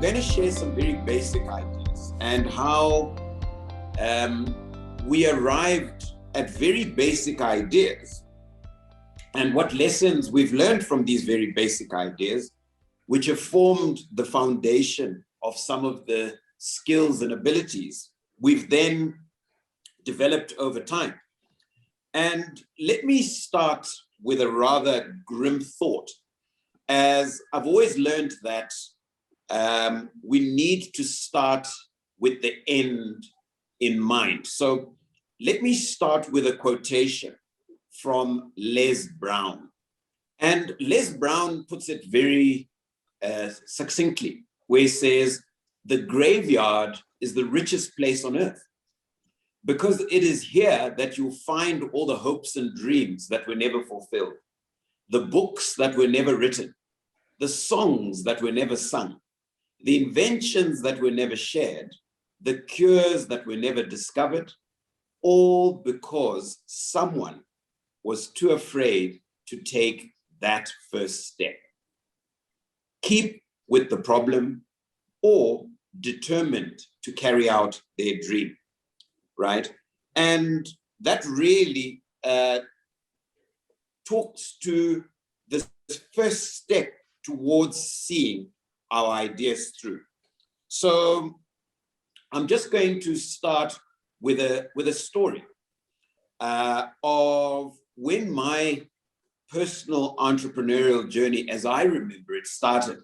going to share some very basic ideas and how we arrived at very basic ideas and what lessons we've learned from these very basic ideas, which have formed the foundation of some of the skills and abilities we've then developed over time. And let me start with a rather grim thought, as I've always learned that we need to start with the end in mind. So let me start with a quotation from Les Brown. And Les Brown puts it very succinctly, where he says, "The graveyard is the richest place on earth, because it is here that you'll find all the hopes and dreams that were never fulfilled, the books that were never written, the songs that were never sung, the inventions that were never shared, the cures that were never discovered, all because someone was too afraid to take that first step. Keep with the problem or determined to carry out their dream," right? And that really talks to this first step towards seeing our ideas through. So I'm just going to start with a story of when my personal entrepreneurial journey, as I remember it, started.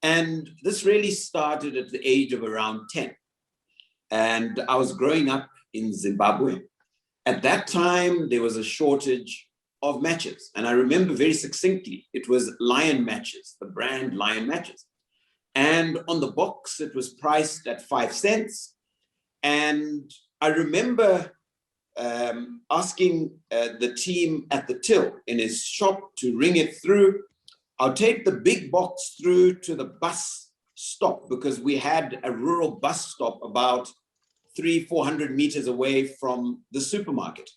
And this really started at the age of around 10. And I was growing up in Zimbabwe. At that time, there was a shortage of matches. And I remember very succinctly, it was Lion matches, the brand Lion matches. And on the box, it was priced at 5 cents. And I remember asking the team at the till in his shop to ring it through. I'll take the big box through to the bus stop, because we had a rural bus stop about 300-400 meters away from the supermarket.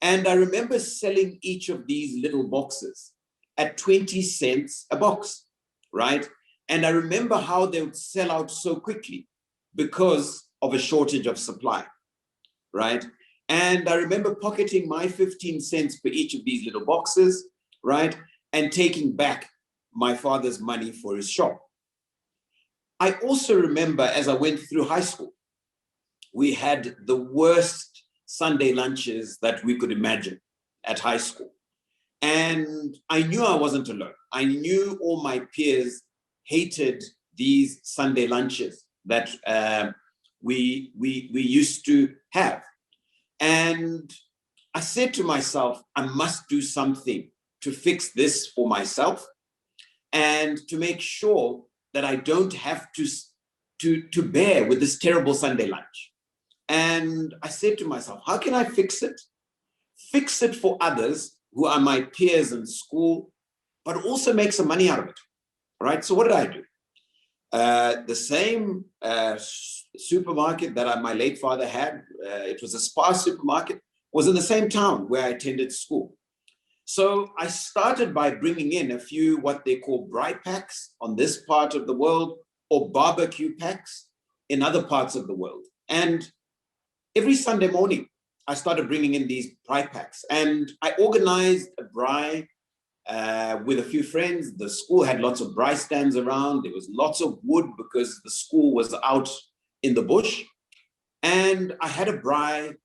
And I remember selling each of these little boxes at 20 cents a box, right? And I remember how they would sell out so quickly because of a shortage of supply, right? And I remember pocketing my 15 cents per each of these little boxes, right? And taking back my father's money for his shop. I also remember, as I went through high school, we had the worst Sunday lunches that we could imagine at high school. And I knew I wasn't alone. I knew all my peers hated these Sunday lunches that we used to have. And I said to myself, I must do something to fix this for myself and to make sure that I don't have to bear with this terrible Sunday lunch. And I said to myself, how can I fix it? Fix it for others who are my peers in school, but also make some money out of it. All right, so what did I do? The same supermarket that my late father had, it was a Spar supermarket, was in the same town where I attended school. So I started by bringing in a few what they call braai packs on this part of the world, or barbecue packs in other parts of the world. And every Sunday morning, I started bringing in these braai packs, and I organized a braai with a few friends. The school had lots of braai stands around. There was lots of wood because the school was out in the bush. And I had a braai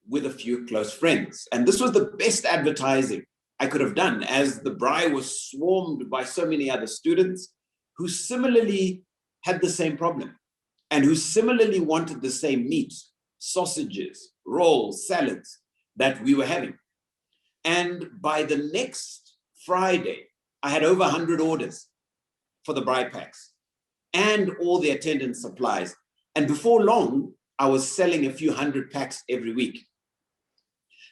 with a few close friends. And this was the best advertising I could have done, as the braai was swarmed by so many other students who similarly had the same problem and who similarly wanted the same meat, sausages, rolls, salads that we were having. And by the next Friday, I had over 100 orders for the braai packs and all the attendance supplies. And before long, I was selling a few hundred packs every week.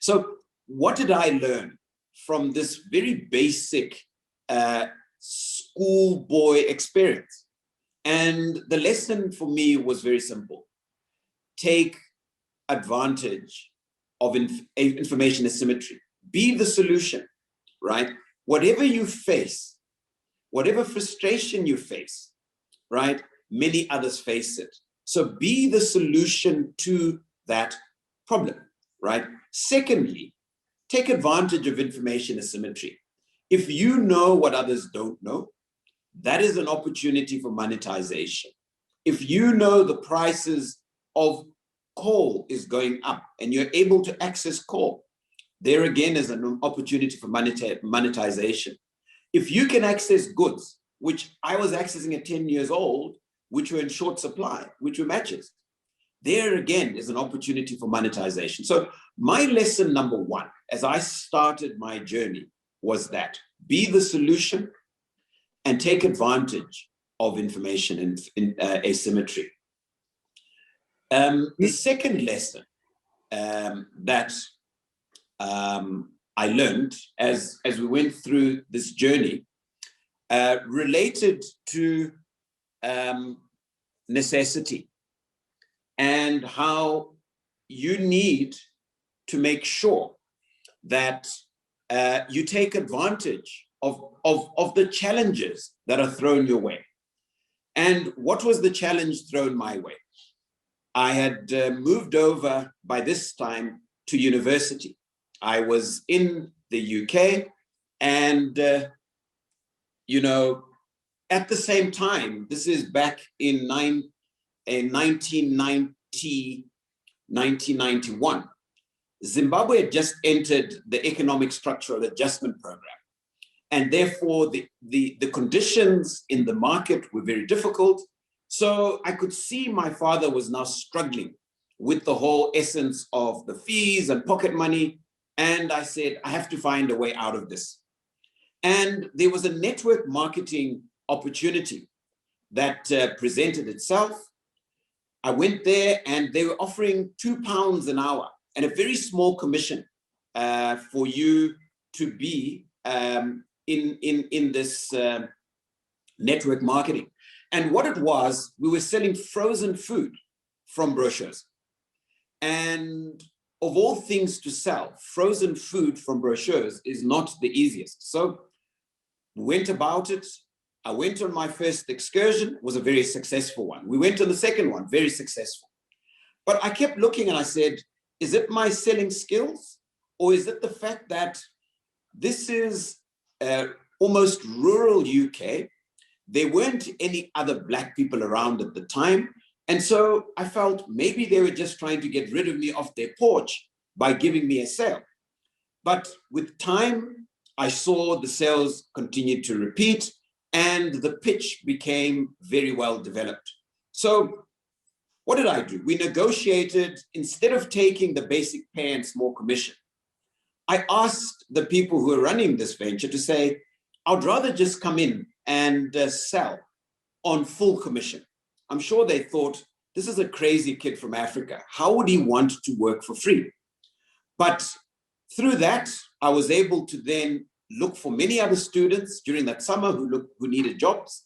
So what did I learn from this very basic schoolboy experience? And the lesson for me was very simple. Take advantage of information asymmetry. Be the solution, right? Whatever you face, whatever frustration you face, right? many others face it. So be the solution to that problem, right? Secondly, take advantage of information asymmetry. If you know what others don't know, that is an opportunity for monetization. If you know the prices of coal is going up and you're able to access coal, there again is an opportunity for monetization. If you can access goods, which I was accessing at 10 years old, which were in short supply, which were matches, there again is an opportunity for monetization. So my lesson number one, as I started my journey, was that be the solution and take advantage of information in asymmetry. The second lesson that I learned as we went through this journey related to necessity and how you need to make sure that you take advantage of the challenges that are thrown your way. And what was the challenge thrown my way? I had moved over by this time to university. I was in the UK, and you know, at the same time, this is back in 1991, Zimbabwe had just entered the economic structural adjustment program. And therefore, the conditions in the market were very difficult. So I could see my father was now struggling with the whole essence of the fees and pocket money. And I said, I have to find a way out of this. And there was a network marketing opportunity that presented itself. I went there and they were offering £2 an hour and a very small commission for you to be in this network marketing. And what it was, we were selling frozen food from brochures. And of all things to sell, frozen food from brochures is not the easiest. So we went about it. I went on my first excursion, was a very successful one. We went on the second one, very successful. But I kept looking and I said, is it my selling skills? Or is it the fact that this is almost rural UK? There weren't any other Black people around at the time. And so I felt maybe they were just trying to get rid of me off their porch by giving me a sale. But with time, I saw the sales continue to repeat and the pitch became very well developed. So what did I do? We negotiated, instead of taking the basic pay and small commission, I asked the people who were running this venture to say, I'd rather just come in and sell on full commission. I'm sure they thought, this is a crazy kid from Africa. How would he want to work for free? But through that, I was able to then look for many other students during that summer who needed jobs,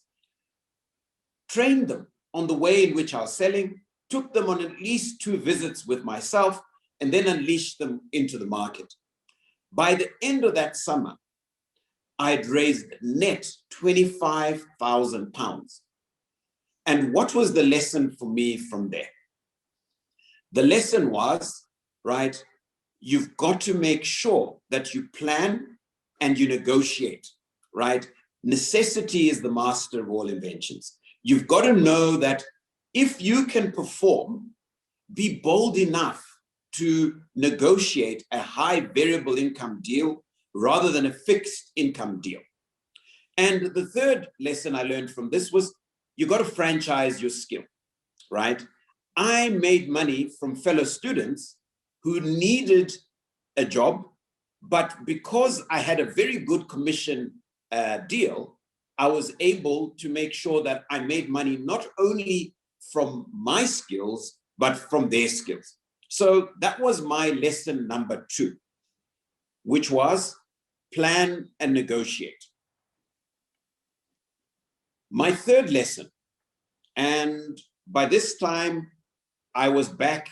train them on the way in which I was selling, took them on at least 2 visits with myself, and then unleashed them into the market. By the end of that summer, I had raised net £25,000. And what was the lesson for me from there? The lesson was, right, you've got to make sure that you plan and you negotiate, right? Necessity is the master of all inventions. You've got to know that if you can perform, be bold enough to negotiate a high variable income deal rather than a fixed income deal. And the third lesson I learned from this was you got to franchise your skill, right? I made money from fellow students who needed a job, but because I had a very good commission deal, I was able to make sure that I made money not only from my skills, but from their skills. So that was my lesson number 2, which was plan and negotiate. My third lesson, and by this time I was back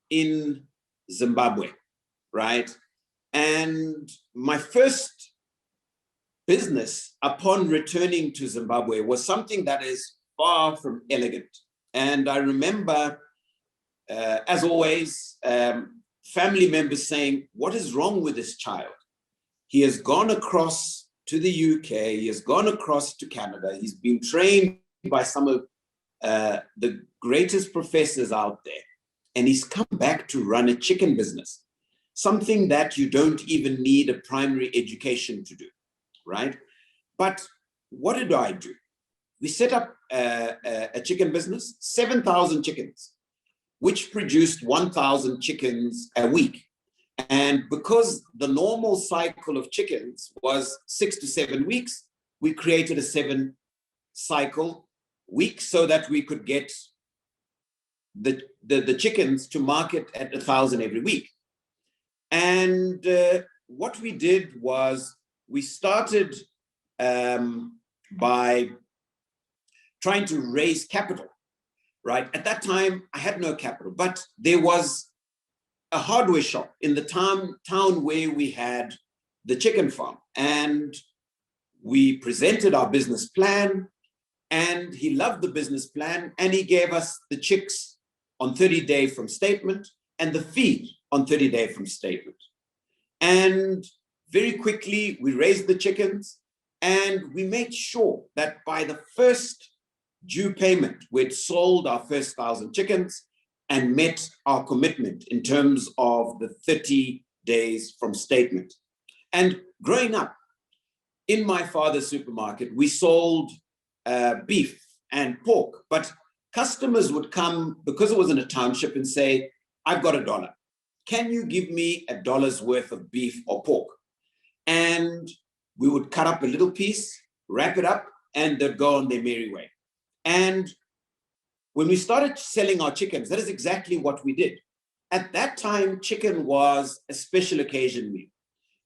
in Zimbabwe, right? And my first business upon returning to Zimbabwe was something that is far from elegant. And I remember, as always, family members saying, what is wrong with this child? He has gone across to the UK, he has gone across to Canada, he's been trained by some of the greatest professors out there, and he's come back to run a chicken business, something that you don't even need a primary education to do, right? But what did I do? We set up a chicken business, 7,000 chickens, which produced 1,000 chickens a week. And because the normal cycle of chickens was 6 to 7 weeks, we created a 7-cycle week so that we could get the chickens to market at 1,000 every week. And what we did was we started by trying to raise capital, right? At that time, I had no capital, but there was a hardware shop in the town where we had the chicken farm. And we presented our business plan, and he loved the business plan, and he gave us the chicks on 30-day from statement and the feed on 30-day from statement. And very quickly, we raised the chickens, and we made sure that by the first due payment, we'd sold our first 1,000 chickens and met our commitment in terms of the 30 days from statement. And growing up in my father's supermarket, we sold beef and pork, but customers would come, because it was in a township, and say, I've got $1. Can you give me $1's worth of beef or pork? And we would cut up a little piece, wrap it up, and they'd go on their merry way. And when we started selling our chickens, that is exactly what we did. At that time, chicken was a special occasion meal.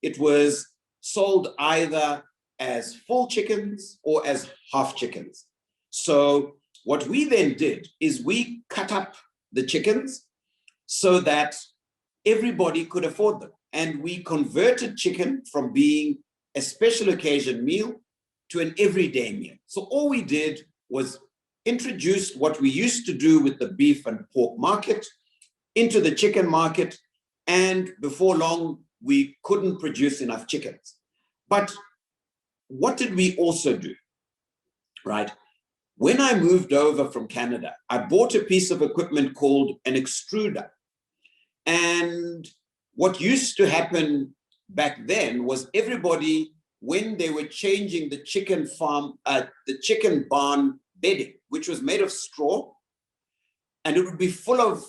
It was sold either as full chickens or as half chickens. So what we then did is we cut up the chickens so that everybody could afford them. And we converted chicken from being a special occasion meal to an everyday meal. So all we did was introduced what we used to do with the beef and pork market into the chicken market, and before long, we couldn't produce enough chickens. But what did we also do, right? When I moved over from Canada, I bought a piece of equipment called an extruder. And what used to happen back then was everybody, when they were changing the chicken farm, the chicken barn bedding, which was made of straw, and it would be full of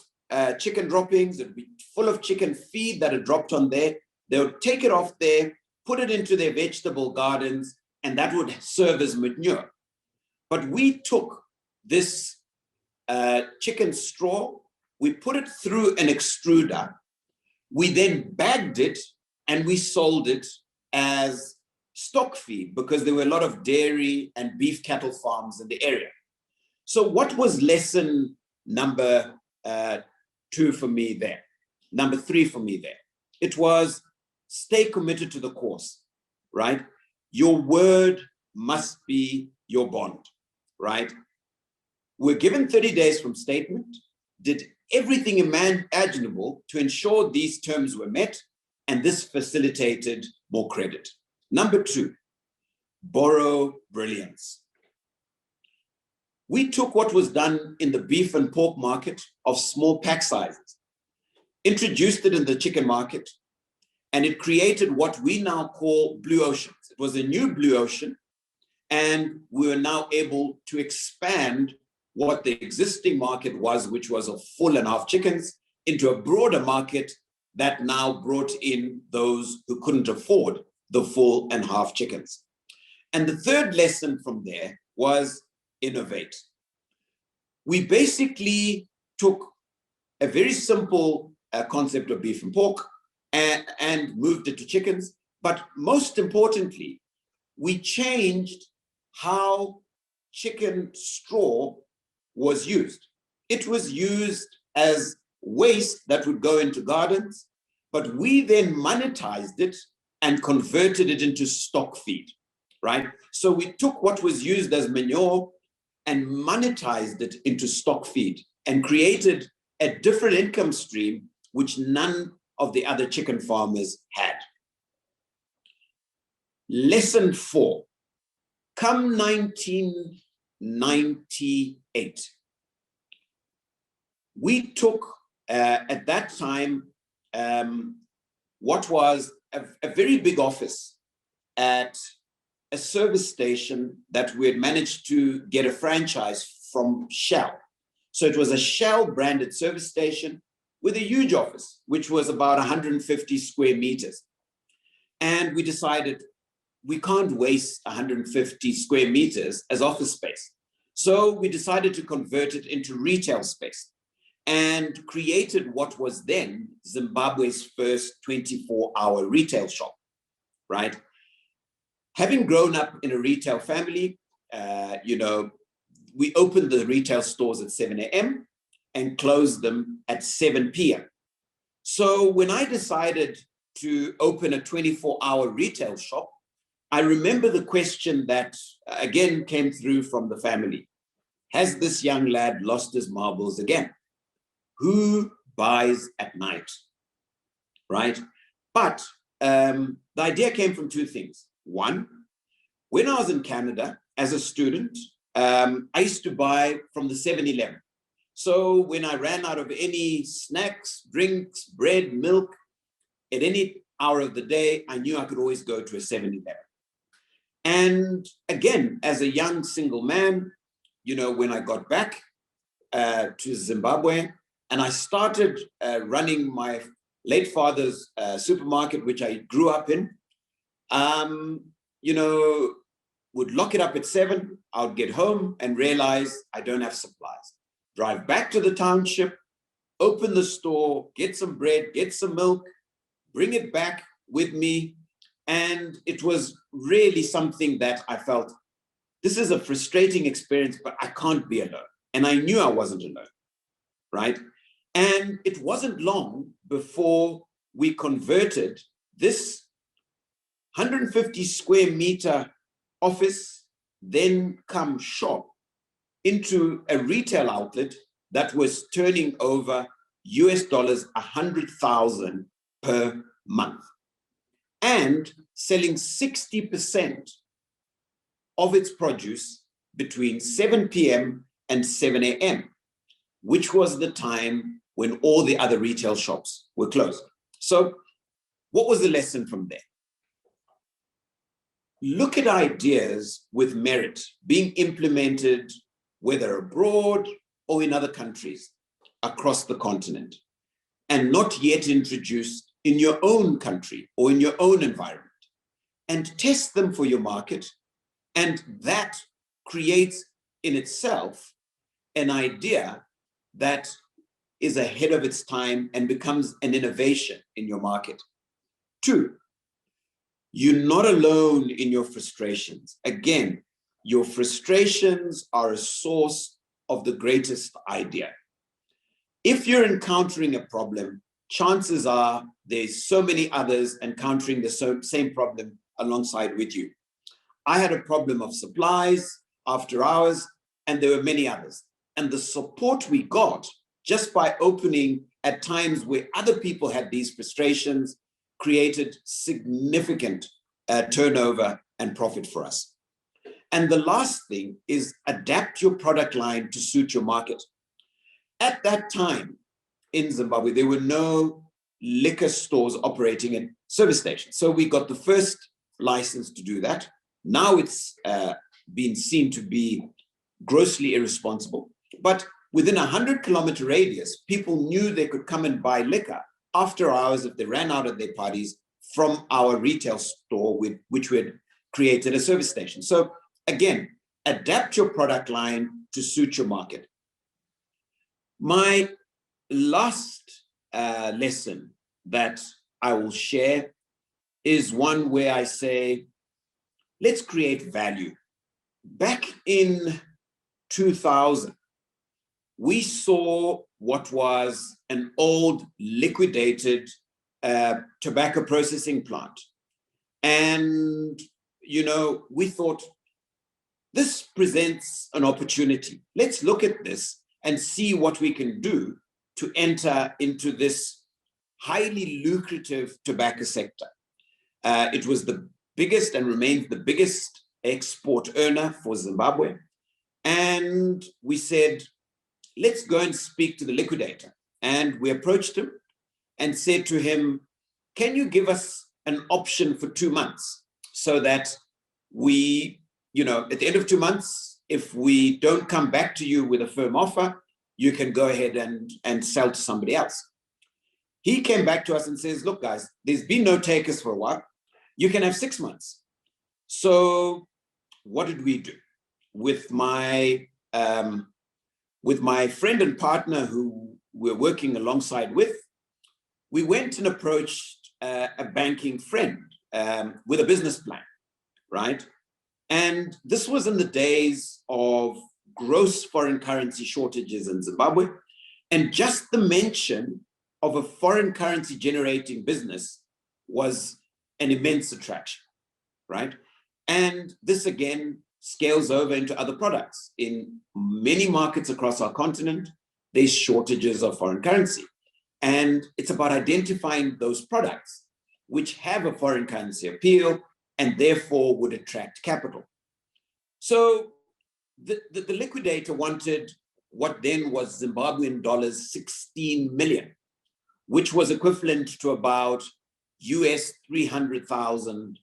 chicken droppings, it would be full of chicken feed that had dropped on there. They would take it off there, put it into their vegetable gardens, and that would serve as manure. But we took this chicken straw, we put it through an extruder, we then bagged it, and we sold it as stock feed, because there were a lot of dairy and beef cattle farms in the area. So what was lesson number 2 for me there? Number 3 for me there? It was stay committed to the course, right? Your word must be your bond, right? We're given 30 days from statement, did everything imaginable to ensure these terms were met, and this facilitated more credit. Number 2, borrow brilliance. We took what was done in the beef and pork market of small pack sizes, introduced it in the chicken market, and it created what we now call blue oceans. It was a new blue ocean, and we were now able to expand what the existing market was, which was of full and half chickens, into a broader market that now brought in those who couldn't afford the full and half chickens. And the third lesson from there was innovate. We basically took a very simple concept of beef and pork and moved it to chickens. But most importantly, we changed how chicken straw was used. It was used as waste that would go into gardens, but we then monetized it and converted it into stock feed, right? So we took what was used as manure and monetized it into stock feed and created a different income stream which none of the other chicken farmers had. Lesson 4, come 1998, we took, at that time, what was a very big office at a service station that we had managed to get a franchise from Shell. So it was a Shell branded service station with a huge office, which was about 150 square meters. And we decided we can't waste 150 square meters as office space. So we decided to convert it into retail space and created what was then Zimbabwe's first 24-hour retail shop, right? Having grown up in a retail family, we opened the retail stores at 7 a.m. and closed them at 7 p.m. So when I decided to open a 24-hour retail shop, I remember the question that again came through from the family. Has this young lad lost his marbles again? Who buys at night, right? But the idea came from two things. One, when I was in Canada as a student, I used to buy from the 7-Eleven. So when I ran out of any snacks, drinks, bread, milk, at any hour of the day, I knew I could always go to a 7-Eleven. And again, as a young single man, when I got back to Zimbabwe and I started running my late father's supermarket, which I grew up in, would lock it up at 7, I would get home and realize I don't have supplies. Drive back to the township, open the store, get some bread, get some milk, bring it back with me. And it was really something that I felt, this is a frustrating experience, but I can't be alone. And I knew I wasn't alone, right? And it wasn't long before we converted this 150 square meter office, then come shop, into a retail outlet that was turning over US dollars 100,000 per month and selling 60% of its produce between 7 p.m. and 7 a.m., which was the time when all the other retail shops were closed. So what was the lesson from there? Look at ideas with merit being implemented, whether abroad or in other countries across the continent, and not yet introduced in your own country or in your own environment, and test them for your market. And that creates in itself an idea that is ahead of its time and becomes an innovation in your market. 2, you're not alone in your frustrations. Again, your frustrations are a source of the greatest idea. If you're encountering a problem, chances are there's so many others encountering the same problem alongside with you. I had a problem of supplies, after hours, and there were many others. And the support we got just by opening at times where other people had these frustrations created significant turnover and profit for us. And the last thing is adapt your product line to suit your market. At that time in Zimbabwe, there were no liquor stores operating in service stations. So we got the first license to do that. Now it's been seen to be grossly irresponsible. But within a 100-kilometer radius, people knew they could come and buy liquor after hours if they ran out of their parties from our retail store, which we had created a service station. So again, adapt your product line to suit your market. My last lesson that I will share is one where I say, let's create value. Back in 2000, we saw what was an old liquidated tobacco processing plant. And, we thought, this presents an opportunity. Let's look at this and see what we can do to enter into this highly lucrative tobacco sector. It was the biggest and remains the biggest export earner for Zimbabwe. And we said, let's go and speak to the liquidator. And we approached him and said to him, can you give us an option for 2 months so that we, at the end of 2 months, if we don't come back to you with a firm offer, you can go ahead and sell to somebody else. He came back to us and says, look, guys, there's been no takers for a while. You can have 6 months. So what did we do? With my friend and partner who we're working alongside with, we went and approached a banking friend with a business plan, right? And this was in the days of gross foreign currency shortages in Zimbabwe. And just the mention of a foreign currency generating business was an immense attraction, right? And this again scales over into other products. In many markets across our continent, there's shortages of foreign currency. And it's about identifying those products which have a foreign currency appeal and therefore would attract capital. So the liquidator wanted what then was Zimbabwean dollars 16 million, which was equivalent to about US 300,000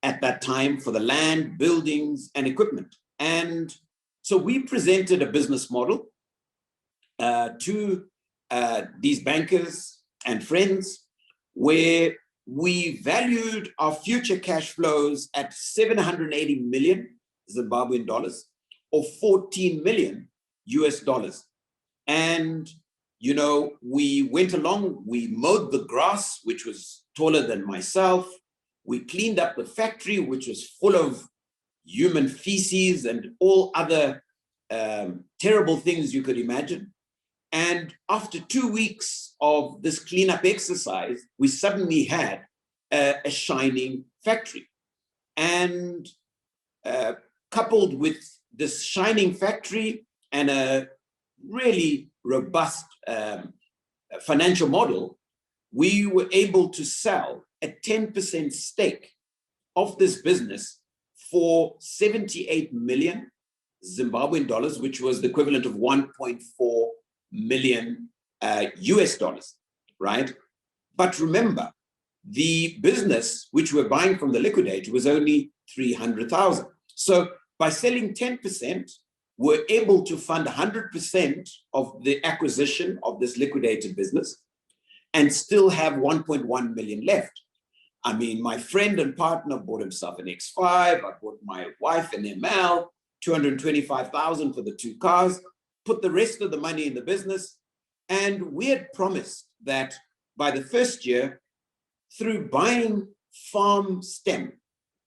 at that time for the land, buildings, and equipment. And so we presented a business model to these bankers and friends where we valued our future cash flows at 780 million Zimbabwean dollars or 14 million US dollars. And, we went along, we mowed the grass, which was taller than myself. We cleaned up the factory, which was full of human feces and all other terrible things you could imagine. And after 2 weeks of this cleanup exercise, we suddenly had a shining factory. And coupled with this shining factory and a really robust financial model, we were able to sell a 10% stake of this business for 78 million Zimbabwean dollars, which was the equivalent of 1.4 million US dollars, right? But remember, the business which we're buying from the liquidator was only 300,000. So by selling 10%, we're able to fund 100% of the acquisition of this liquidated business and still have 1.1 million left. I mean, my friend and partner bought himself an X5. I bought my wife an ML, 225,000 for the 2 cars, put the rest of the money in the business. And we had promised that by the first year, through buying farm stem.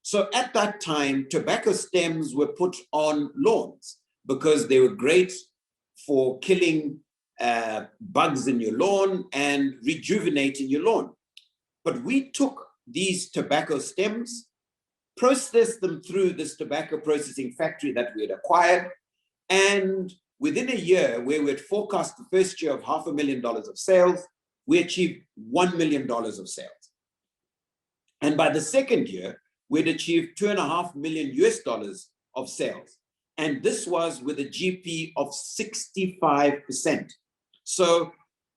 So at that time, tobacco stems were put on lawns because they were great for killing bugs in your lawn and rejuvenating your lawn. But we took these tobacco stems, processed them through this tobacco processing factory that we had acquired, and within a year, where we had forecast the first year of $500,000 of sales, we achieved $1 million of sales. And by the second year, we'd achieved $2.5 million US dollars of sales. And this was with a GP of 65%. So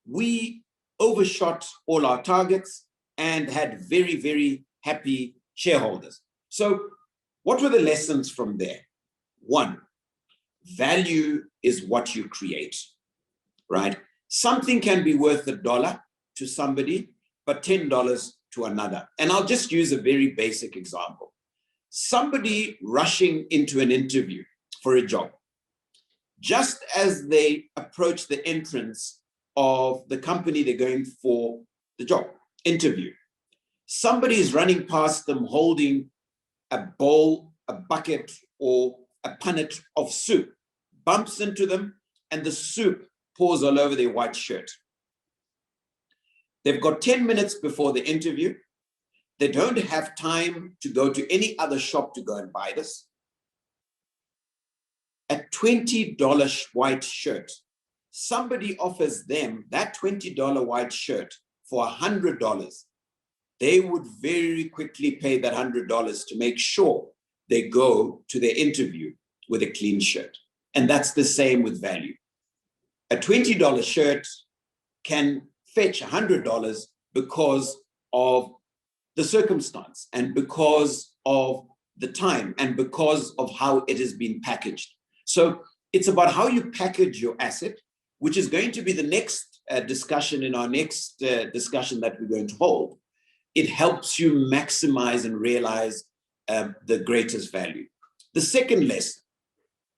we overshot all our targets and had very, very happy shareholders. So what were the lessons from there? One, value is what you create, right? Something can be worth $1 to somebody, but $10 to another. And I'll just use a very basic example. Somebody rushing into an interview for a job, just as they approach the entrance of the company they're going for the job interview, somebody is running past them holding a bowl, a bucket, or a punnet of soup, bumps into them, and the soup pours all over their white shirt. They've got 10 minutes before the interview. They don't have time to go to any other shop to go and buy this. a $20 white shirt, somebody offers them that $20 white shirt for $100, they would very quickly pay that $100 to make sure they go to their interview with a clean shirt. And that's the same with value. A $20 shirt can fetch $100 because of the circumstance and because of the time and because of how it has been packaged. So it's about how you package your asset, which is going to be the next discussion in our next discussion that we're going to hold. It helps you maximize and realize the greatest value. The second lesson,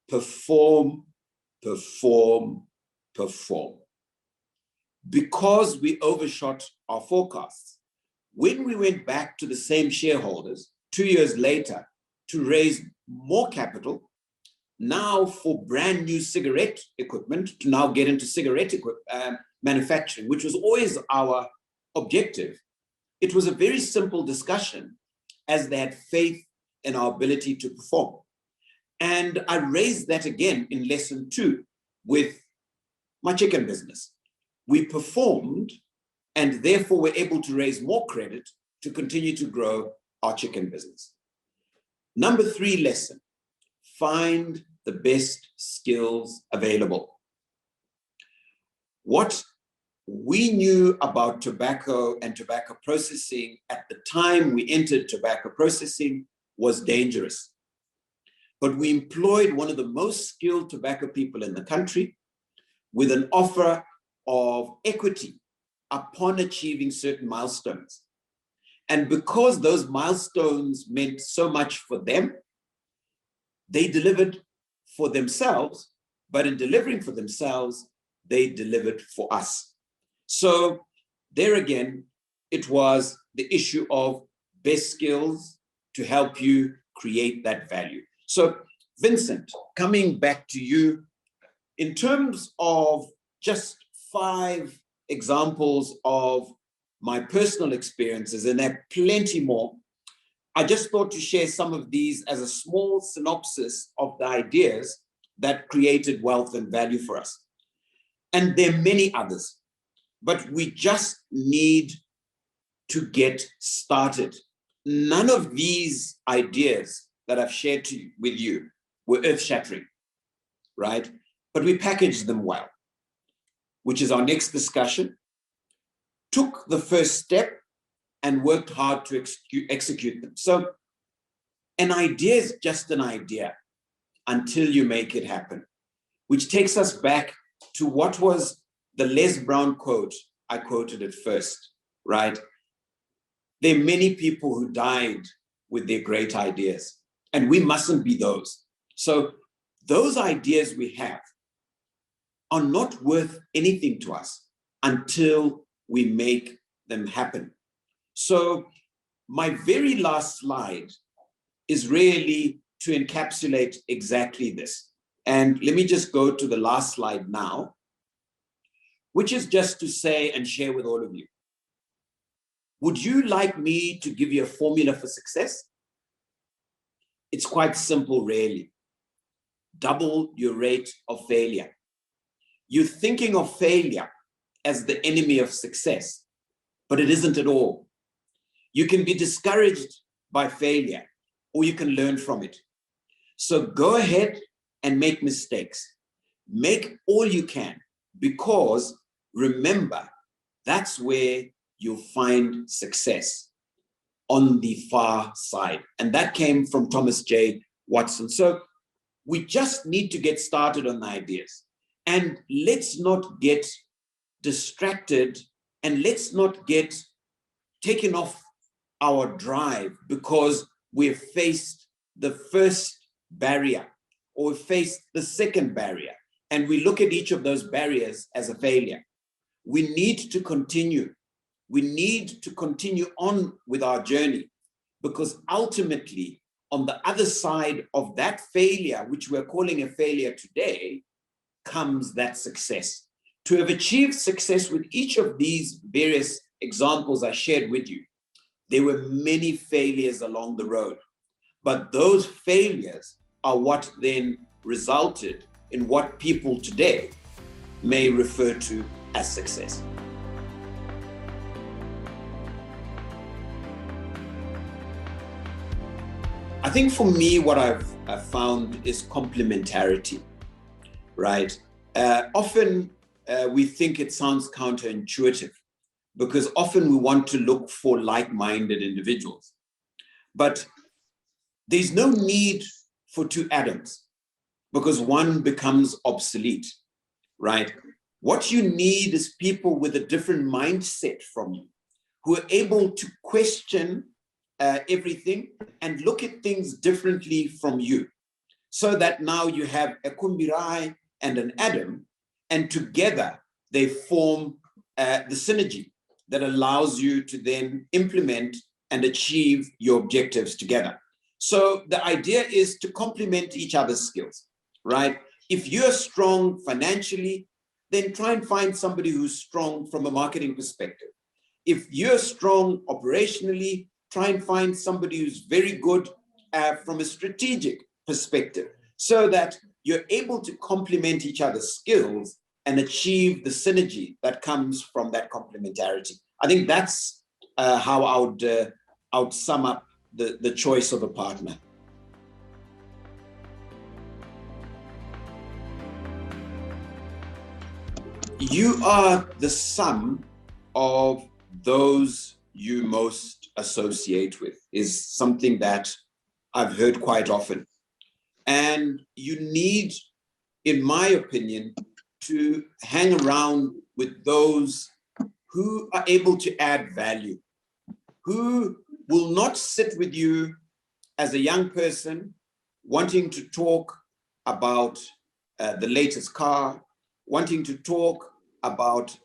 perform, perform, perform. Because we overshot our forecasts, when we went back to the same shareholders 2 years later to raise more capital, now for brand new cigarette equipment, to now get into cigarette manufacturing, which was always our objective, it was a very simple discussion as they had faith in our ability to perform. And I raised that again in lesson 2 with my chicken business. We performed and therefore were able to raise more credit to continue to grow our chicken business. Number 3 lesson, find the best skills available. What we knew about tobacco and tobacco processing at the time we entered tobacco processing was dangerous. But we employed one of the most skilled tobacco people in the country with an offer of equity upon achieving certain milestones. And because those milestones meant so much for them, they delivered for themselves, but in delivering for themselves, they delivered for us. So there again, it was the issue of best skills to help you create that value. So Vincent, coming back to you, in terms of just 5 examples of my personal experiences, and there are plenty more, I just thought to share some of these as a small synopsis of the ideas that created wealth and value for us. And there are many others, but we just need to get started. None of these ideas that I've shared with you were earth-shattering, right? But we packaged them well, which is our next discussion, took the first step and worked hard to execute them. So an idea is just an idea until you make it happen, which takes us back to what was the Les Brown quote I quoted at first, right? There are many people who died with their great ideas, and we mustn't be those. So those ideas we have are not worth anything to us until we make them happen. So my very last slide is really to encapsulate exactly this. And let me just go to the last slide now, which is just to say and share with all of you. Would you like me to give you a formula for success? It's quite simple, really. Double your rate of failure. You're thinking of failure as the enemy of success, but it isn't at all. You can be discouraged by failure, or you can learn from it. So go ahead and make mistakes. Make all you can, because remember, that's where you'll find success, on the far side. And that came from Thomas J. Watson. So we just need to get started on the ideas. And let's not get distracted, and let's not get taken off our drive because we've faced the first barrier or faced the second barrier, and we look at each of those barriers as a failure. We need to continue. We need to continue on with our journey, because ultimately, on the other side of that failure, which we're calling a failure today, comes that success. To have achieved success with each of these various examples I shared with you, there were many failures along the road, but those failures are what then resulted in what people today may refer to as success. I think for me, what I've found is complementarity, right? Often we think it sounds counterintuitive because often we want to look for like-minded individuals. But there's no need for two Adams because one becomes obsolete, right? What you need is people with a different mindset from you, who are able to question everything and look at things differently from you, so that now you have a Kumbirai and an Adam, and together they form the synergy that allows you to then implement and achieve your objectives together. So the idea is to complement each other's skills, right? If you're strong financially, then try and find somebody who's strong from a marketing perspective. If you're strong operationally, try and find somebody who's very good from a strategic perspective, so that you're able to complement each other's skills and achieve the synergy that comes from that complementarity. I think that's how I would sum up the choice of a partner. You are the sum of those you most associate with, is something that I've heard quite often. And you need, in my opinion, to hang around with those who are able to add value, who will not sit with you as a young person wanting to talk about the latest car, wanting to talk about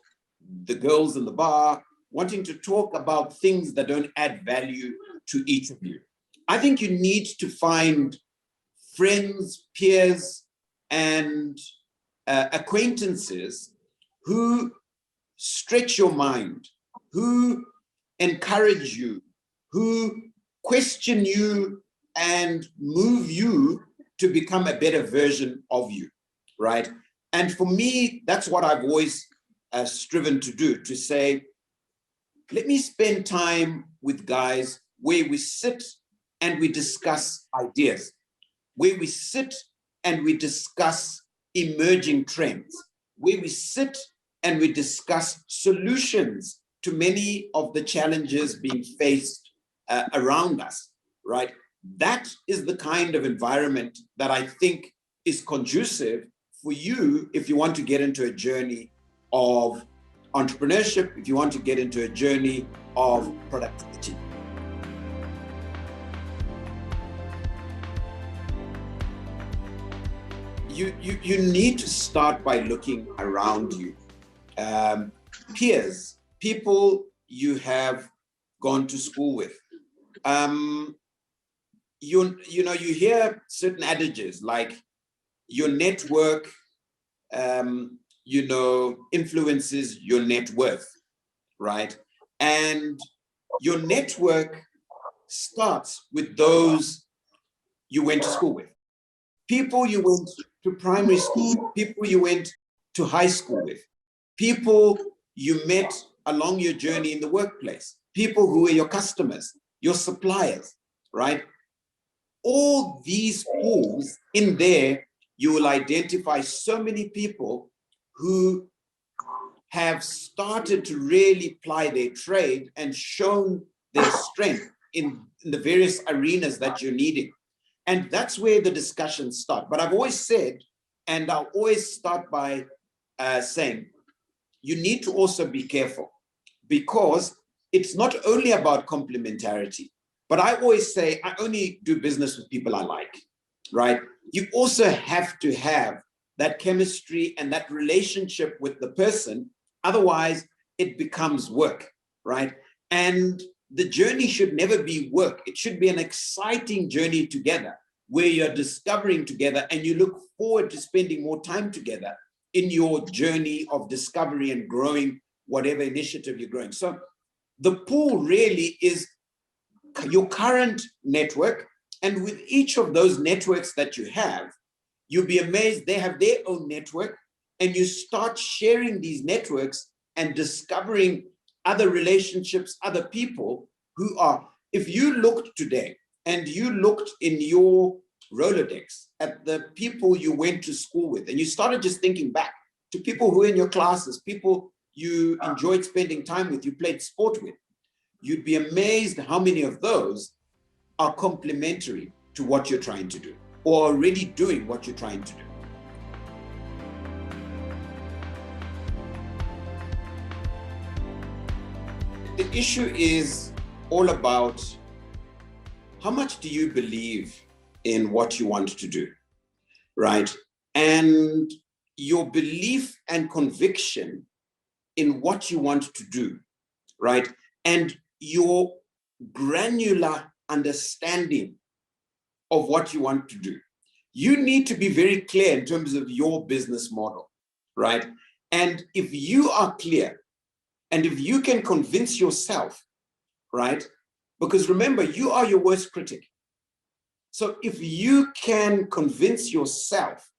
the girls in the bar, wanting to talk about things that don't add value to each of you. I think you need to find friends, peers, and acquaintances who stretch your mind, who encourage you, who question you and move you to become a better version of you, right? And for me, that's what I've always striven to do, to say, let me spend time with guys where we sit and we discuss ideas, where we sit and we discuss emerging trends, where we sit and we discuss solutions to many of the challenges being faced around us, right? That is the kind of environment that I think is conducive for you if you want to get into a journey of entrepreneurship, if you want to get into a journey of productivity. You need to start by looking around you. Peers, people you have gone to school with. You hear certain adages like your network, influences your net worth, right? And your network starts with those you went to school with. People you went to primary school, people you went to high school with, people you met along your journey in the workplace, people who are your customers, your suppliers, right? All these pools in there, you will identify so many people who have started to really ply their trade and shown their strength in the various arenas that you're needing. And that's where the discussions start. But I've always said, and I'll always start by saying, you need to also be careful, because it's not only about complementarity, but I always say, I only do business with people I like, right? You also have to have that chemistry and that relationship with the person. Otherwise, it becomes work, right? And the journey should never be work. It should be an exciting journey together where you're discovering together and you look forward to spending more time together in your journey of discovery and growing whatever initiative you're growing. So the pool really is your current network. And with each of those networks that you have, You'll be amazed. They have their own network, and you start sharing these networks and discovering other relationships, other people who are, if you looked today and you looked in your Rolodex at the people you went to school with, and you started just thinking back to people who were in your classes, people you enjoyed spending time with, you played sport with, you'd be amazed how many of those are complementary to what you're trying to do, or already doing what you're trying to do. The issue is all about how much do you believe in what you want to do, right? And your belief and conviction in what you want to do, right? And your granular understanding of what you want to do. You need to be very clear in terms of your business model, right? And if you are clear, and if you can convince yourself, right? Because remember, you are your worst critic. So if you can convince yourself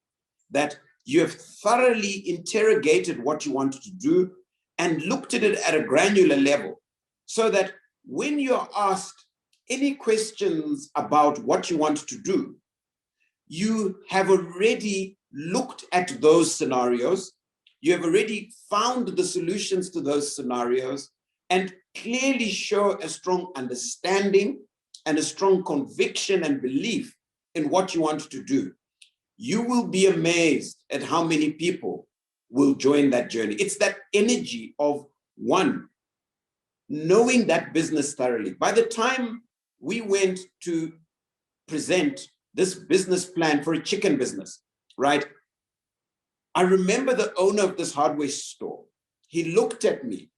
that you have thoroughly interrogated what you wanted to do and looked at it at a granular level, so that when you're asked any questions about what you want to do, you have already looked at those scenarios, you have already found the solutions to those scenarios, and clearly show a strong understanding and a strong conviction and belief in what you want to do. You will be amazed at how many people will join that journey. It's that energy of one, knowing that business thoroughly. By the time we went to present this business plan for a chicken business, right? I remember the owner of this hardware store. He looked at me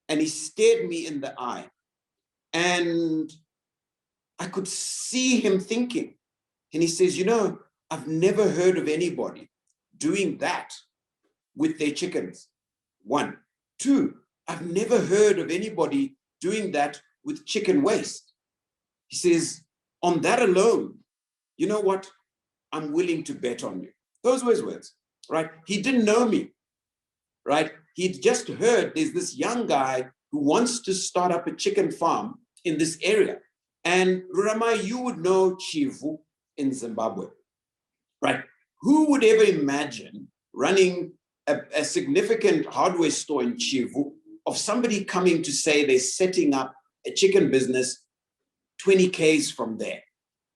and he stared me in the eye. And I could see him thinking. And he says, you know, I've never heard of anybody doing that with their chickens. One. Two, I've never heard of anybody doing that with chicken waste. He says, on that alone, you know what? I'm willing to bet on you. Those were his words, right? He didn't know me, right? He'd just heard there's this young guy who wants to start up a chicken farm in this area. And Ruramai, you would know Chivu in Zimbabwe, right? Who would ever imagine running a significant hardware store in Chivu of somebody coming to say they're setting up a chicken business 20 Ks from there?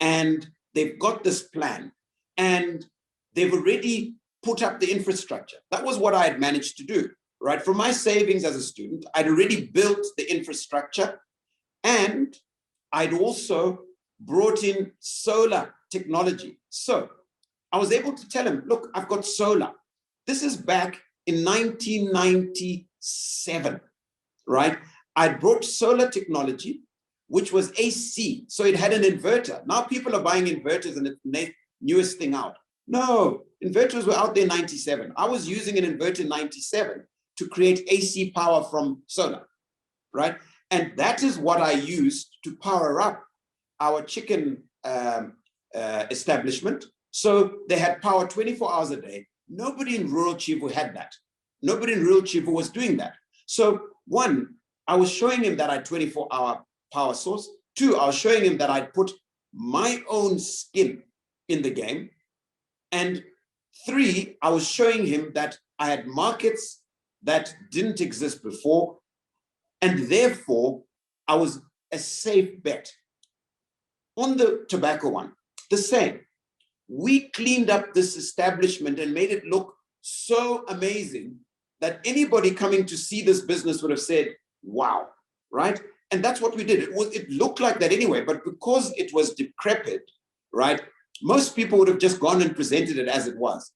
And they've got this plan and they've already put up the infrastructure. That was what I had managed to do, right? From my savings as a student, I'd already built the infrastructure, and I'd also brought in solar technology. So I was able to tell him, look, I've got solar. This is back in 1997, right? I brought solar technology, which was AC. So it had an inverter. Now people are buying inverters and it's the newest thing out. No, inverters were out there in 97. I was using an inverter in 97 to create AC power from solar, right? And that is what I used to power up our chicken establishment. So they had power 24 hours a day. Nobody in rural Chivu had that. Nobody in rural Chivu was doing that. So one, I was showing him that I had 24-hour power source. Two, I was showing him that I'd put my own skin in the game. And three, I was showing him that I had markets that didn't exist before. And therefore, I was a safe bet. On the tobacco one, the same. We cleaned up this establishment and made it look so amazing that anybody coming to see this business would have said, wow, right? And that's what we did. It looked like that anyway, but because it was decrepit, right? Most people would have just gone and presented it as it was.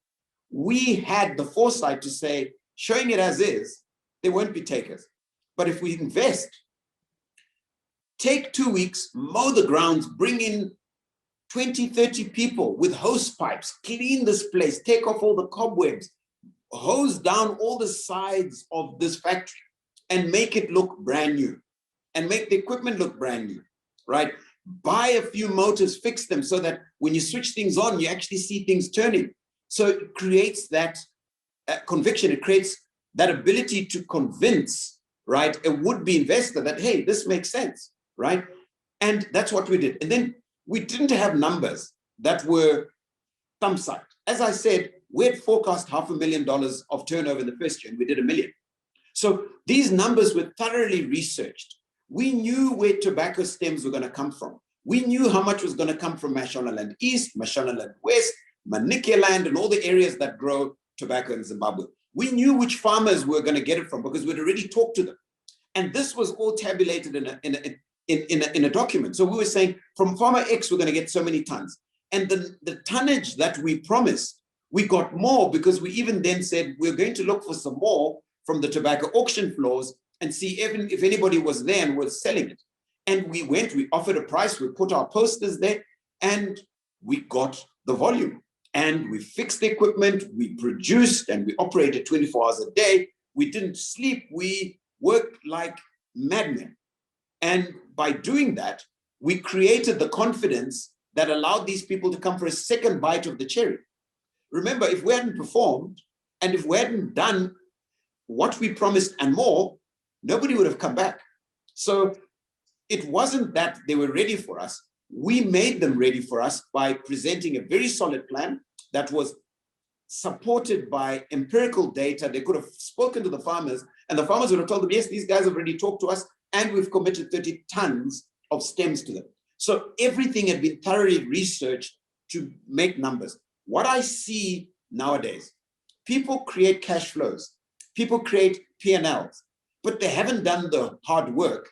We had the foresight to say, showing it as is, there won't be takers. But if we invest, take 2 weeks, mow the grounds, bring in 20, 30 people with hose pipes, clean this place, take off all the cobwebs, hose down all the sides of this factory and make it look brand new and make the equipment look brand new, right? buy a few motors, fix them so that when you switch things on, you actually see things turning. So it creates that conviction. It creates that ability to convince, right, a would-be investor that, hey, this makes sense, right? And that's what we did. And then we didn't have numbers that were thumbside. As I said, we had forecast $500,000 of turnover in the first year, and we did $1 million. So these numbers were thoroughly researched. We knew where tobacco stems were going to come from. We knew how much was going to come from Mashonaland East, Mashonaland West, Manicaland, and all the areas that grow tobacco in Zimbabwe. We knew which farmers were going to get it from because we'd already talked to them. And this was all tabulated in a document. So we were saying from farmer X, we're going to get so many tons. And the tonnage that we promised, we got more because we even then said we're going to look for some more from the tobacco auction floors and see if anybody was there and was selling it. And we went, we offered a price, we put our posters there, and we got the volume. And we fixed the equipment, we produced, and we operated 24 hours a day. We didn't sleep, we worked like madmen. And by doing that, we created the confidence that allowed these people to come for a second bite of the cherry. Remember, if we hadn't performed, and if we hadn't done what we promised and more, nobody would have come back. So it wasn't that they were ready for us. We made them ready for us by presenting a very solid plan that was supported by empirical data. They could have spoken to the farmers, and the farmers would have told them, yes, these guys have already talked to us, and we've committed 30 tons of stems to them. So everything had been thoroughly researched to make numbers. What I see nowadays, people create cash flows, people create P&Ls, but they haven't done the hard work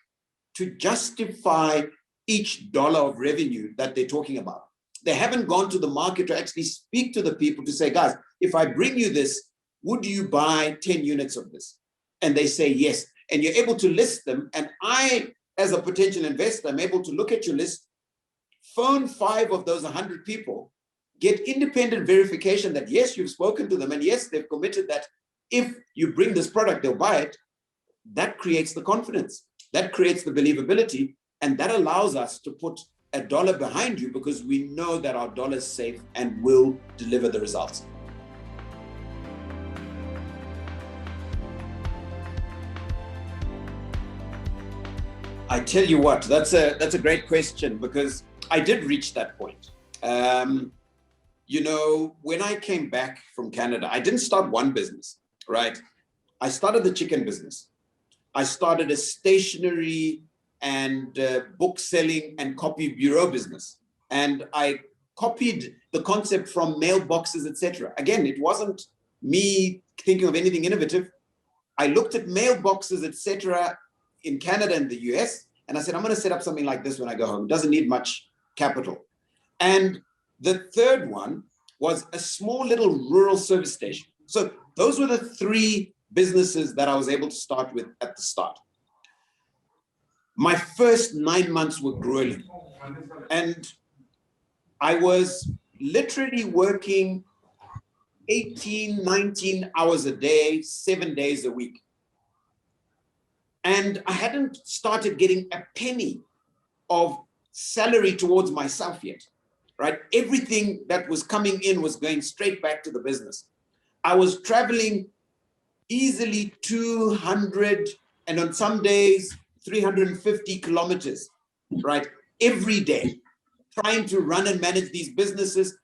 to justify each dollar of revenue that they're talking about. They haven't gone to the market to actually speak to the people to say, guys, if I bring you this, would you buy 10 units of this? And they say yes. And you're able to list them. And I, as a potential investor, I'm able to look at your list, phone 5 of those 100 people, get independent verification that yes, you've spoken to them, and yes, they've committed that if you bring this product, they'll buy it. That creates the confidence. That creates the believability. And that allows us to put a dollar behind you because we know that our dollar is safe and will deliver the results. I tell you what, that's a great question because I did reach that point. You know, when I came back from Canada, I didn't start one business, right? I started the chicken business. I started a stationery and book selling and copy bureau business. And I copied the concept from mailboxes, etc. Again, it wasn't me thinking of anything innovative. I looked at mailboxes, etc. in Canada and the US, and I said, I'm going to set up something like this when I go home. It doesn't need much capital. And the third one was a small little rural service station. So those were the 3 businesses that I was able to start with at the start. My first 9 months were grueling. And I was literally working 18, 19 hours a day, 7 days a week. And I hadn't started getting a penny of salary towards myself yet, right? Everything that was coming in was going straight back to the business. I was traveling easily 200 and on some days 350 kilometers, right? Every day, trying to run and manage these businesses,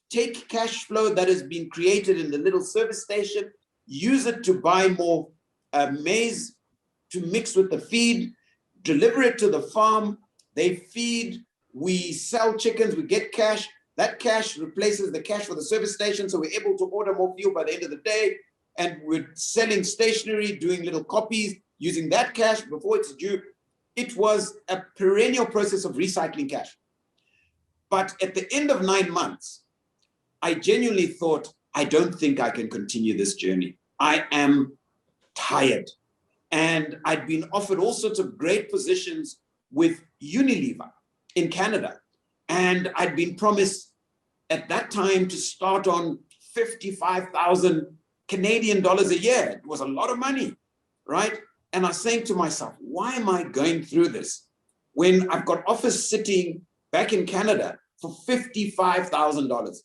take cash flow that has been created in the little service station, use it to buy more maize to mix with the feed, deliver it to the farm, they feed, we sell chickens, we get cash. That cash replaces the cash for the service station, so we're able to order more fuel by the end of the day, and we're selling stationery, doing little copies, using that cash before it's due. It was a perennial process of recycling cash. But at the end of 9 months, I genuinely thought, I don't think I can continue this journey. I am tired. And I'd been offered all sorts of great positions with Unilever in Canada. And I'd been promised at that time to start on 55,000 Canadian dollars a year. It was a lot of money, right? And I was saying to myself, why am I going through this when I've got offers sitting back in Canada for $55,000.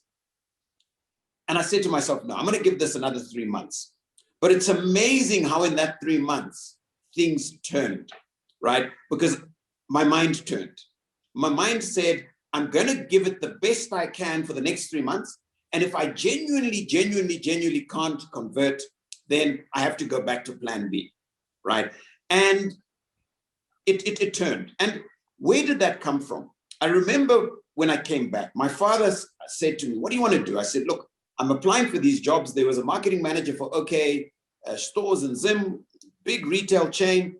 And I said to myself, no, I'm going to give this another 3 months. But it's amazing how in that 3 months, things turned, right? Because my mind turned. My mind said, I'm going to give it the best I can for the next 3 months. And if I genuinely can't convert, then I have to go back to plan B, right? And it turned. And where did that come from? I remember when I came back, my father said to me, what do you want to do? I said, look, I'm applying for these jobs. There was a marketing manager for OK Stores in Zim, big retail chain,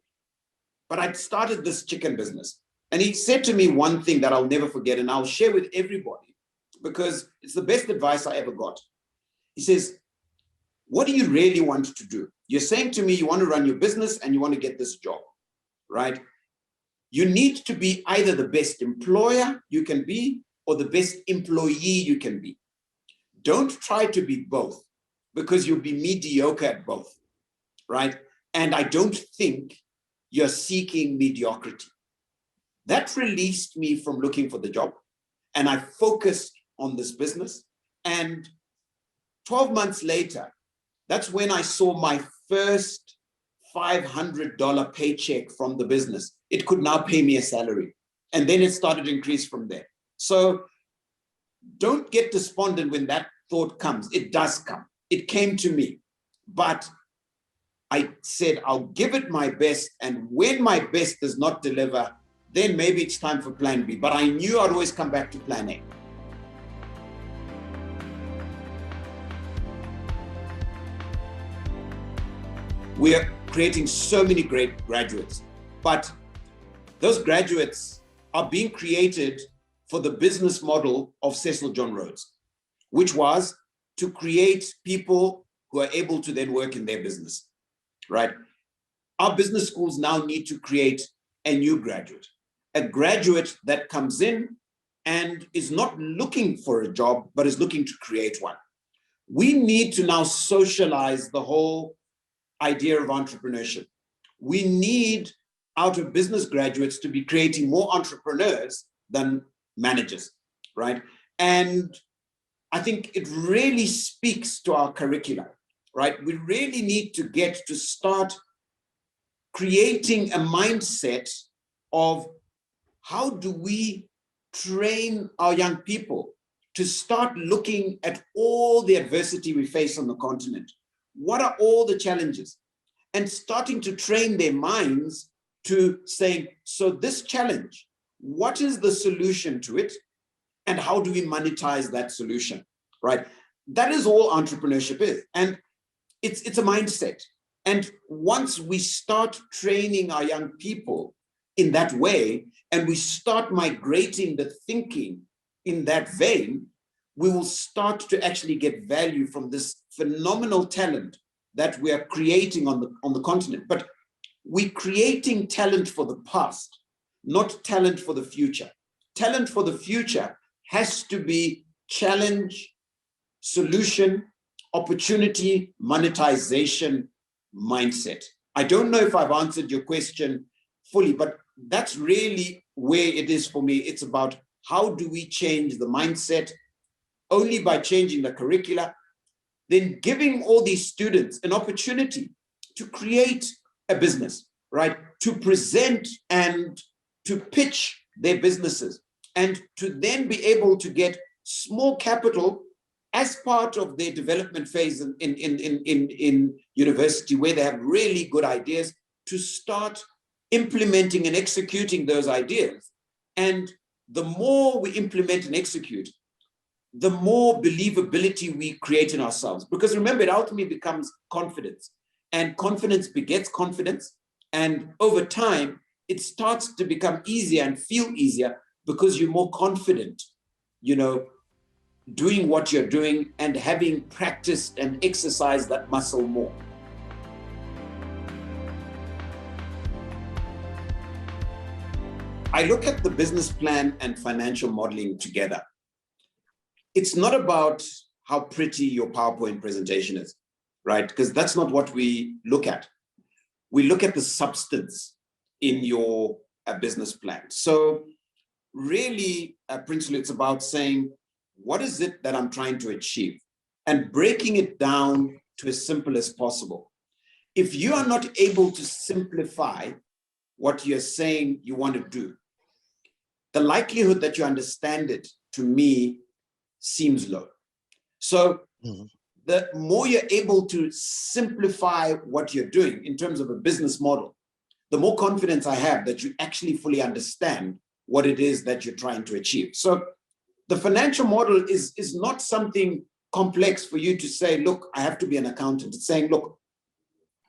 but I'd started this chicken business. And he said to me one thing that I'll never forget, and I'll share with everybody because it's the best advice I ever got. He says, what do you really want to do? You're saying to me, you want to run your business and you want to get this job, right? You need to be either the best employer you can be or the best employee you can be. Don't try to be both because you'll be mediocre at both, right? And I don't think you're seeking mediocrity. That released me from looking for the job and I focused on this business. And 12 months later, that's when I saw my first $500 paycheck from the business. It could now pay me a salary. And then it started to increase from there. So don't get despondent when that thought comes. It does come. It came to me. But I said, I'll give it my best. And when my best does not deliver, then maybe it's time for plan B. But I knew I'd always come back to plan A. We are creating so many great graduates, but those graduates are being created for the business model of Cecil John Rhodes, which was to create people who are able to then work in their business, right? Our business schools now need to create a new graduate, a graduate that comes in and is not looking for a job, but is looking to create one. We need to now socialize the whole idea of entrepreneurship. We need out of business graduates to be creating more entrepreneurs than managers, right? And I think it really speaks to our curriculum, right? We really need to get to start creating a mindset of how do we train our young people to start looking at all the adversity we face on the continent. What are all the challenges? And starting to train their minds to saying, so this challenge, what is the solution to it? And how do we monetize that solution, right? That is all entrepreneurship is. And it's a mindset. And once we start training our young people in that way, and we start migrating the thinking in that vein, we will start to actually get value from this phenomenal talent that we are creating on the continent. But we're creating talent for the past, not talent for the future. Talent for the future has to be challenge, solution, opportunity, monetization mindset. I don't know if I've answered your question fully, but that's really where it is for me. It's about how do we change the mindset? Only by changing the curricula, then giving all these students an opportunity to create a business, right? To present and to pitch their businesses and to then be able to get small capital as part of their development phase in university where they have really good ideas to start implementing and executing those ideas. And the more we implement and execute, the more believability we create in ourselves. Because remember, it ultimately becomes confidence. And confidence begets confidence. And over time, it starts to become easier and feel easier because you're more confident, you know, doing what you're doing and having practiced and exercised that muscle more. I look at the business plan and financial modeling together. It's not about how pretty your PowerPoint presentation is, right? Because that's not what we look at. We look at the substance in your a business plan. So really, principally, it's about saying, what is it that I'm trying to achieve? And breaking it down to as simple as possible. If you are not able to simplify what you're saying you want to do, the likelihood that you understand it, to me, seems low. So the more you're able to simplify what you're doing in terms of a business model, the more confidence I have that you actually fully understand what it is that you're trying to achieve. So the financial model is not something complex for you to say, look, I have to be an accountant. It's saying, look,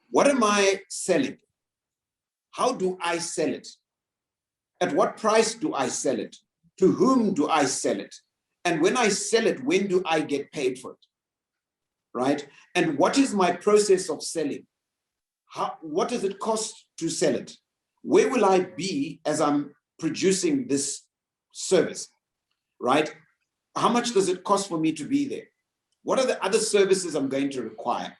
what am I selling? How do I sell it? At what price do I sell it? To whom do I sell it? And when I sell it, when do I get paid for it? Right? And what is my process of selling? What does it cost to sell it? Where will I be as I'm producing this service? Right? How much does it cost for me to be there? What are the other services I'm going to require?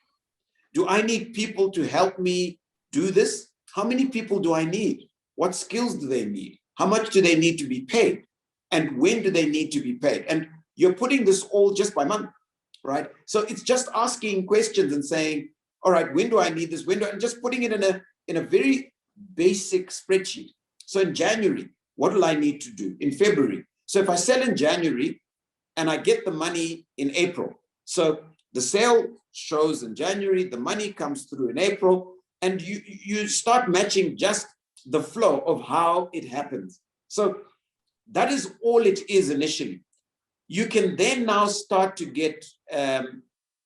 Do I need people to help me do this? How many people do I need? What skills do they need? How much do they need to be paid? And when do they need to be paid? And you're putting this all just by month, right? So it's just asking questions and saying, all right, when do I need this? And just putting it in a very basic spreadsheet. So in January, what will I need to do? In February. So if I sell in January and I get the money in April, so the sale shows in January, the money comes through in April, and you start matching just the flow of how it happens. So that is all it is initially. You can then now start to get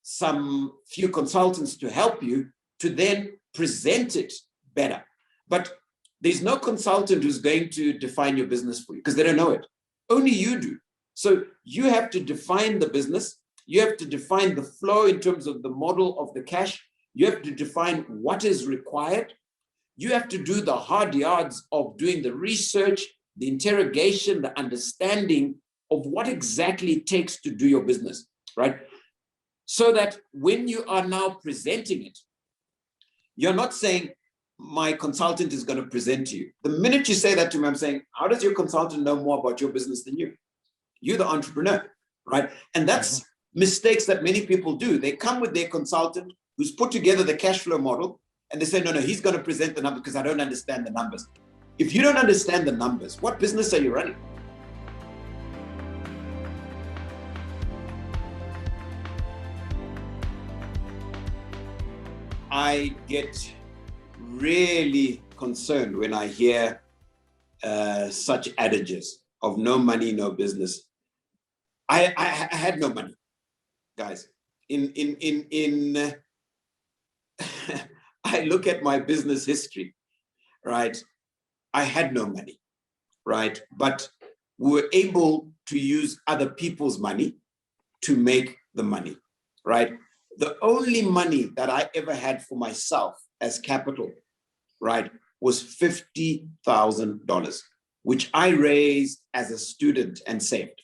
some few consultants to help you to then present it better. But there's no consultant who's going to define your business for you because they don't know it. Only you do. So you have to define the business. You have to define the flow in terms of the model of the cash. You have to define what is required. You have to do the hard yards of doing the research, the interrogation, the understanding of what exactly it takes to do your business, right? So that when you are now presenting it, you're not saying, my consultant is going to present to you. The minute you say that to me, I'm saying, how does your consultant know more about your business than you? You're the entrepreneur, right? And that's mistakes that many people do. They come with their consultant who's put together the cash flow model, and they say, no, he's going to present the numbers because I don't understand the numbers. If you don't understand the numbers, what business are you running? I get really concerned when I hear such adages of no money, no business. I had no money, guys. I look at my business history, right? I had no money, right? But we were able to use other people's money to make the money, right? The only money that I ever had for myself as capital, right, was $50,000, which I raised as a student and saved,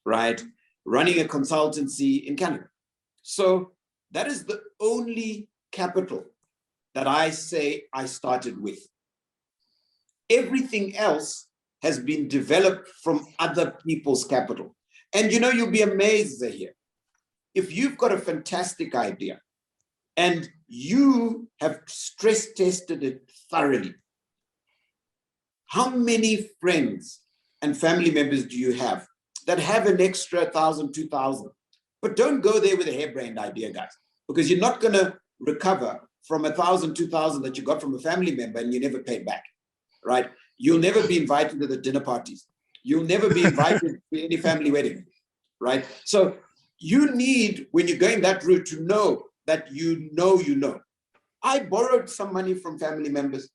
right? Running a consultancy in Canada. So that is the only capital that I say I started with. Everything else has been developed from other people's capital. And you'll be amazed here. If you've got a fantastic idea and you have stress tested it thoroughly, how many friends and family members do you have that have an extra 1,000, 2,000? But don't go there with a harebrained idea, guys, because you're not going to recover from 1,000, 2,000 that you got from a family member and you never paid back, right? You'll never be invited to the dinner parties. You'll never be invited to any family wedding, right? So you need, when you're going that route, to know that you know. I borrowed some money from family members.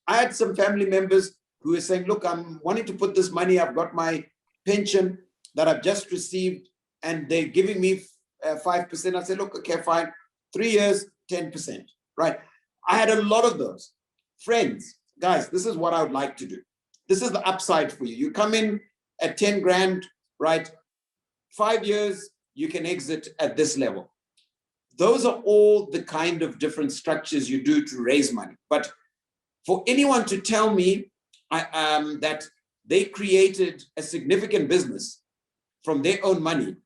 I had some family members who were saying, look, I'm wanting to put this money. I've got my pension that I've just received, and they're giving me 5%. I said, look, okay, fine. 3 years, 10%, right? I had a lot of those. Friends, guys, this is what I would like to do. This is the upside for you. You come in at 10 grand, right? 5 years, you can exit at this level. Those are all the kind of different structures you do to raise money. But for anyone to tell me that they created a significant business from their own money,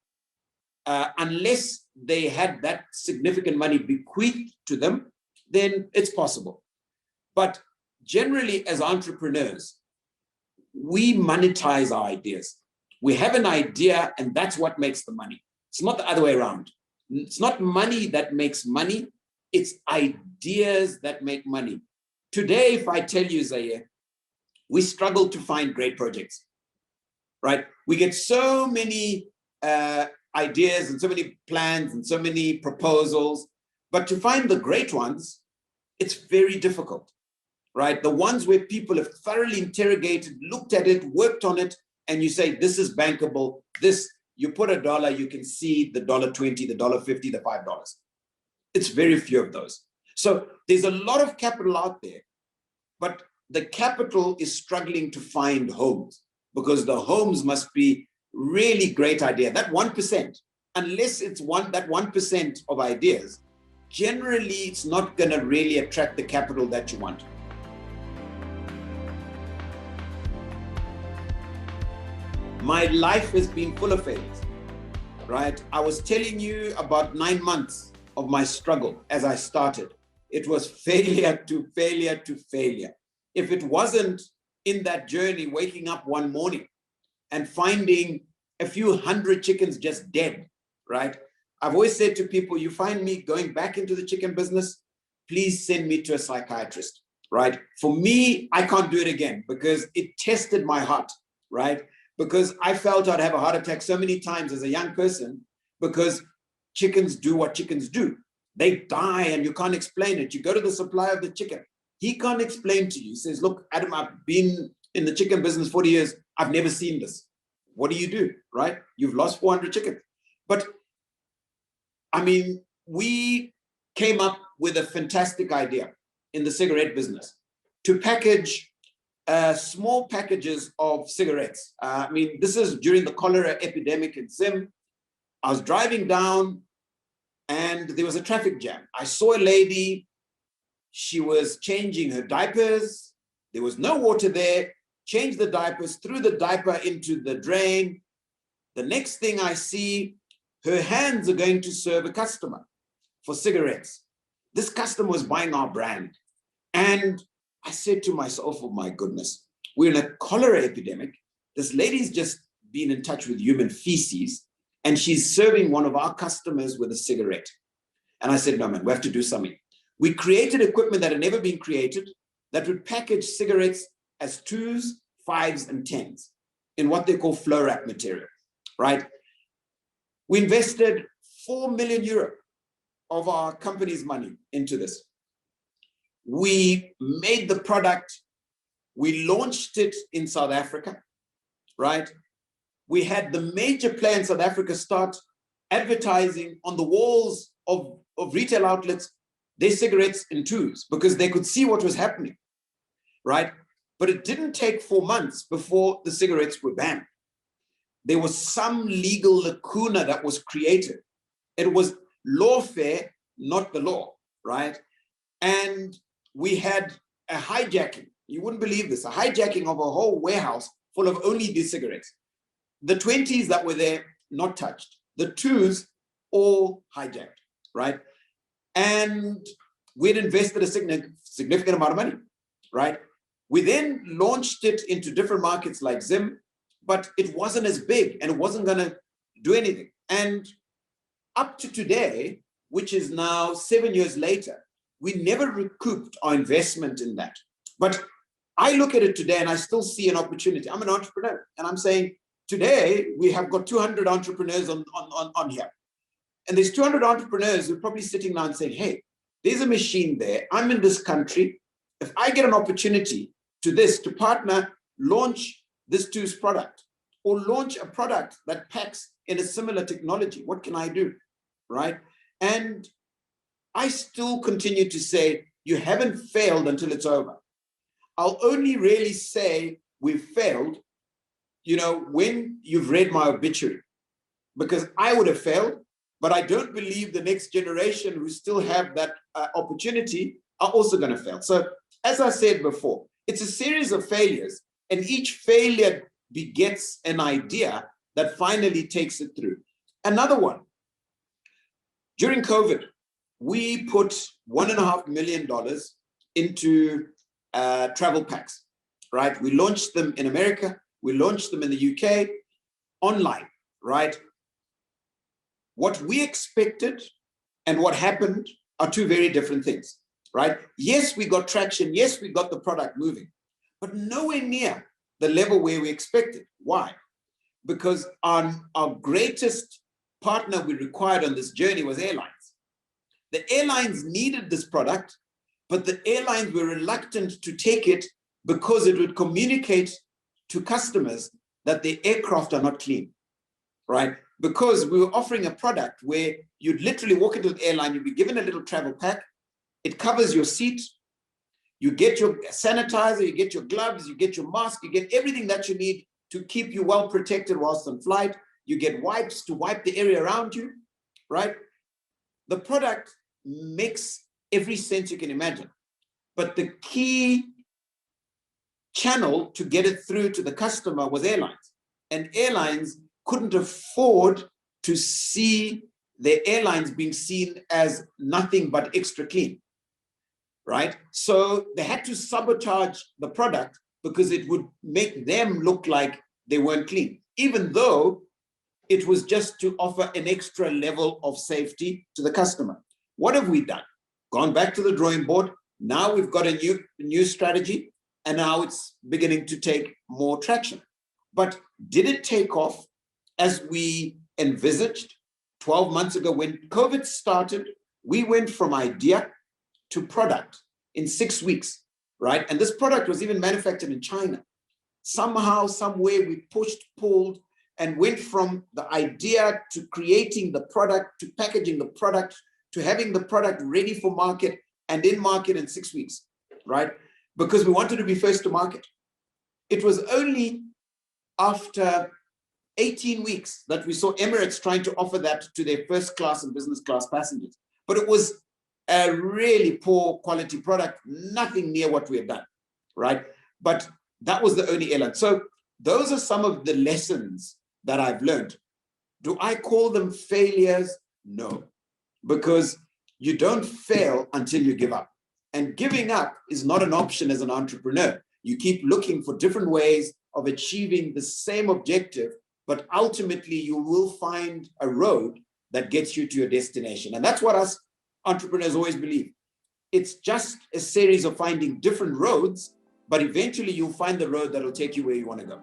unless they had that significant money bequeathed to them, then it's possible. But generally, as entrepreneurs, we monetize our ideas. We have an idea, and that's what makes the money. It's not the other way around. It's not money that makes money. It's ideas that make money. Today, if I tell you, Zaire, we struggle to find great projects, right? We get so many ideas and so many plans and so many proposals, but to find the great ones, it's very difficult, right? The ones where people have thoroughly interrogated, looked at it, worked on it, and you say, this is bankable, this, you put $1, you can see the $1.20, the $1.50, the $5. It's very few of those. So there's a lot of capital out there, but the capital is struggling to find homes, because the homes must be really great idea. That 1%, unless it's that 1% of ideas, generally it's not going to really attract the capital that you want. My life has been full of failures, right? I was telling you about 9 months of my struggle as I started. It was failure to failure to failure. If it wasn't in that journey, waking up one morning and finding a few hundred chickens just dead, right? I've always said to people, you find me going back into the chicken business, please send me to a psychiatrist, right? For me, I can't do it again because it tested my heart, right? Because I felt I'd have a heart attack so many times as a young person, because chickens do what chickens do. They die and you can't explain it. You go to the supplier of the chicken. He can't explain to you. He says, look, Adam, I've been in the chicken business 40 years. I've never seen this. What do you do, right? You've lost 400 chickens. But I mean, we came up with a fantastic idea in the cigarette business to package small packages of cigarettes. I mean, this is during the cholera epidemic in Zim. I was driving down and there was a traffic jam. I saw a lady. She was changing her diapers. There was no water there. Changed the diapers, threw the diaper into the drain. The next thing I see, her hands are going to serve a customer for cigarettes. This customer was buying our brand. And I said to myself, oh my goodness, we're in a cholera epidemic. This lady's just been in touch with human feces and she's serving one of our customers with a cigarette. And I said, no, man, we have to do something. We created equipment that had never been created that would package cigarettes as 2s, 5s, and 10s in what they call flow wrap material, right? We invested 4 million euro of our company's money into this. We made the product, we launched it in South Africa, right? We had the major player in South Africa start advertising on the walls of retail outlets their cigarettes in 2s because they could see what was happening, right? But it didn't take 4 months before the cigarettes were banned. There was some legal lacuna that was created. It was lawfare, not the law, right? And we had a hijacking. You wouldn't believe this, a hijacking of a whole warehouse full of only these cigarettes. The 20s that were there, not touched. The 2s, all hijacked, right? And we'd invested a significant amount of money, right? We then launched it into different markets like Zim, but it wasn't as big and it wasn't gonna do anything. And up to today, which is now 7 years later, we never recouped our investment in that. But I look at it today and I still see an opportunity. I'm an entrepreneur and I'm saying, today we have got 200 entrepreneurs on here. And there's 200 entrepreneurs who are probably sitting now and saying, hey, there's a machine there. I'm in this country. If I get an opportunity to partner, launch this 2's product or launch a product that packs in a similar technology, what can I do, right? And I still continue to say, you haven't failed until it's over. I'll only really say we've failed, when you've read my obituary, because I would have failed, but I don't believe the next generation who still have that opportunity are also going to fail. So as I said before, It's a series of failures, and each failure begets an idea that finally takes it through. Another one, during COVID, we put $1.5 million into travel packs, right? We launched them in America, we launched them in the UK, online, right? What we expected and what happened are two very different things, right? Yes, we got traction. Yes, we got the product moving, but nowhere near the level where we expected. Why? Because our greatest partner we required on this journey was airlines. The airlines needed this product, but the airlines were reluctant to take it because it would communicate to customers that the aircraft are not clean, right? Because we were offering a product where you'd literally walk into the airline, you'd be given a little travel pack, it covers your seat, you get your sanitizer, you get your gloves, you get your mask, you get everything that you need to keep you well protected whilst on flight, you get wipes to wipe the area around you, right? The product makes every sense you can imagine, but the key channel to get it through to the customer was airlines, and airlines couldn't afford to see their airlines being seen as nothing but extra clean, right? So they had to sabotage the product because it would make them look like they weren't clean, even though it was just to offer an extra level of safety to the customer. What have we done? Gone back to the drawing board. Now we've got a new strategy, and now it's beginning to take more traction. But did it take off as we envisaged 12 months ago? When COVID started, we went from idea to product in 6 weeks, right? And this product was even manufactured in China. Somehow, some way, we pushed, pulled, and went from the idea to creating the product, to packaging the product, to having the product ready for market and in market in 6 weeks, right? Because we wanted to be first to market. It was only after 18 weeks that we saw Emirates trying to offer that to their first class and business class passengers. But it was a really poor quality product, nothing near what we had done, right? But that was the only airline. So those are some of the lessons that I've learned. Do I call them failures? No, because you don't fail until you give up. And giving up is not an option as an entrepreneur. You keep looking for different ways of achieving the same objective, but ultimately you will find a road that gets you to your destination. And that's what us entrepreneurs always believe. It's just a series of finding different roads, but eventually you'll find the road that will take you where you want to go.